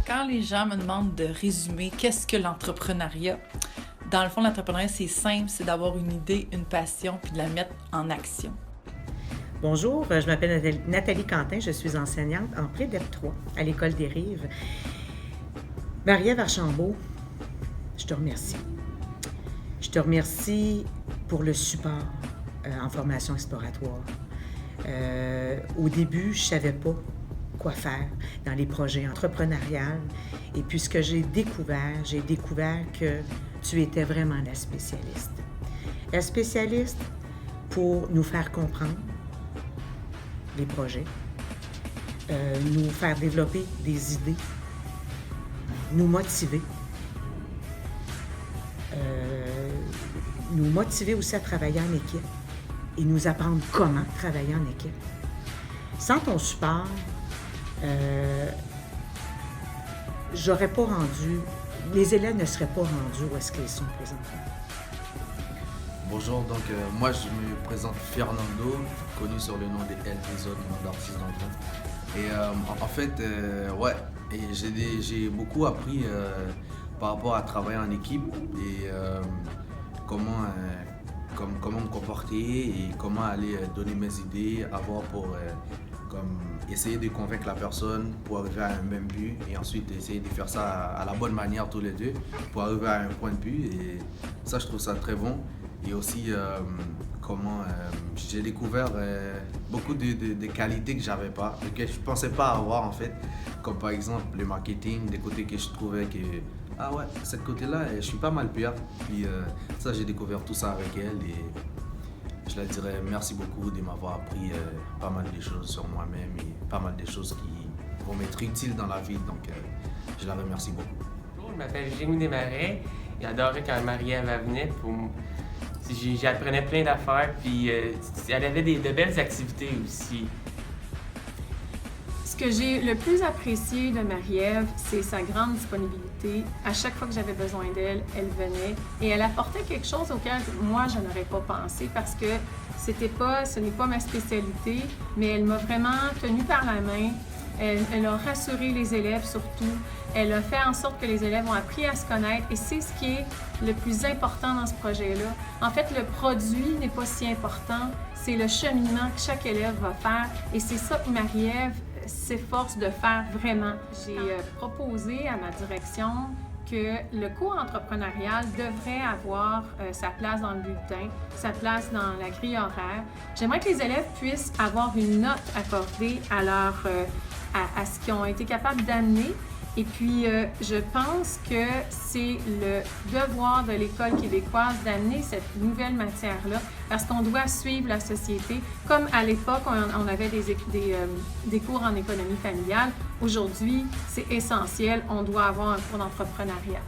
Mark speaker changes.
Speaker 1: Quand les gens me demandent de résumer qu'est-ce que l'entrepreneuriat, dans le fond, l'entrepreneuriat, c'est simple, c'est d'avoir une idée, une passion, puis de la mettre en action.
Speaker 2: Bonjour, je m'appelle Nathalie Quentin, je suis enseignante en pré-DEP 3 à l'École des Rives. Marie-Ève Archambault, je te remercie. Je te remercie pour le support en formation exploratoire. Au début, je ne savais pas quoi faire dans les projets entrepreneuriaux. Et puis ce que j'ai découvert que tu étais vraiment la spécialiste. La spécialiste pour nous faire comprendre les projets, nous faire développer des idées, nous motiver. Nous motiver aussi à travailler en équipe et nous apprendre comment travailler en équipe. Sans ton support, j'aurais pas rendu, les élèves ne seraient pas rendus où est-ce qu'ils sont présentement.
Speaker 3: Bonjour, donc moi je me présente Fernando, connu sur le nom des L des autres, nom d'artiste dans le Et en fait, j'ai beaucoup appris par rapport à travailler en équipe et comment me comporter et comment aller donner mes idées, avoir pour essayer de convaincre la personne pour arriver à un même but et ensuite essayer de faire ça à la bonne manière tous les deux pour arriver à un point de vue et ça je trouve ça très bon. Et aussi j'ai découvert beaucoup de qualités que j'avais pas, que je pensais pas avoir en fait, comme par exemple le marketing, des côtés que je trouvais que cette côté-là, je suis pas mal pire. Puis ça, j'ai découvert tout ça avec elle et je la dirais merci beaucoup de m'avoir appris pas mal de choses sur moi-même et pas mal de choses qui vont m'être utiles dans la vie. Donc je la remercie beaucoup.
Speaker 4: Bonjour, je m'appelle Jérémy Desmarais. J'adorais quand Marie-Ève venait j'apprenais plein d'affaires, puis elle avait de belles activités aussi.
Speaker 5: Ce que j'ai le plus apprécié de Marie-Ève, c'est sa grande disponibilité. À chaque fois que j'avais besoin d'elle, elle venait et elle apportait quelque chose auquel moi, je n'aurais pas pensé parce que ce n'est pas ma spécialité, mais elle m'a vraiment tenue par la main. Elle a rassuré les élèves surtout. Elle a fait en sorte que les élèves ont appris à se connaître et c'est ce qui est le plus important dans ce projet-là. En fait, le produit n'est pas si important, c'est le cheminement que chaque élève va faire et c'est ça que Marie-Ève s'efforce de faire vraiment. J'ai proposé à ma direction que le cours entrepreneurial devrait avoir sa place dans le bulletin, sa place dans la grille horaire. J'aimerais que les élèves puissent avoir une note accordée à ce qu'ils ont été capables d'amener. Et puis, je pense que c'est le devoir de l'École québécoise d'amener cette nouvelle matière-là parce qu'on doit suivre la société. Comme à l'époque, on avait des cours en économie familiale. Aujourd'hui, c'est essentiel, on doit avoir un cours d'entrepreneuriat.